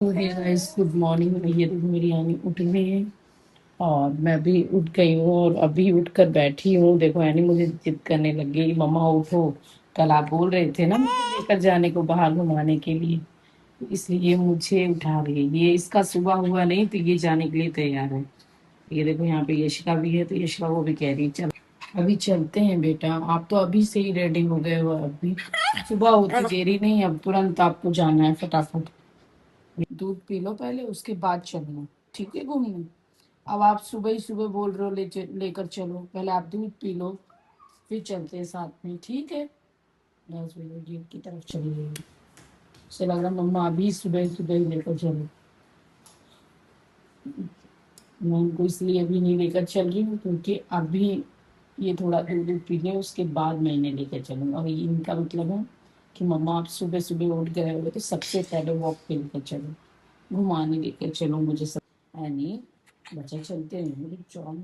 Guys good morning. ये देखो मेरी यानी उठ गई है और मैं भी उठ गई हूँ और अभी उठकर बैठी हूँ। देखो यानी मुझे जिद करने लग गई, मम्मा उठो। कल आप बोल रहे थे ना मुझे लेकर जाने को बाहर घुमाने के लिए, तो इसलिए मुझे उठा रही है। ये इसका सुबह हुआ नहीं तो ये जाने के लिए तैयार है। ये देखो यहाँ पे यशिका भी है, तो यशिका वो भी कह रही है चल अभी चलते हैं बेटा। आप तो अभी से ही रेडी हो गए हो, अभी सुबह होती देरी नहीं, अब तुरंत आपको जाना है फटाफट। दूध पी लो पहले, उसके बाद चलना, ठीक है घूमने। अब आप सुबह ही सुबह बोल रहे हो लेकर चलो, पहले आप दूध पी लो, फिर चलते हैं साथ में, ठीक है। बस भैया गेट की तरफ चली गई, उसे लग रहा मम्मा अभी सुबह सुबह ही लेकर चलो। मैं उनको इसलिए अभी नहीं लेकर चल रही हूँ क्योंकि अभी ये थोड़ा दूध दूध पी ले, उसके बाद मैं इन्हें लेकर चलूँगा। और ये इनका मतलब है कि मम्मा आप सुबह सुबह उठ गए हो तो सबसे पहले वॉक पे लेकर चलो, घुमाने लेकर चलो मुझे सब। है नहीं, बच्चा चलते हैं, मुझे चौन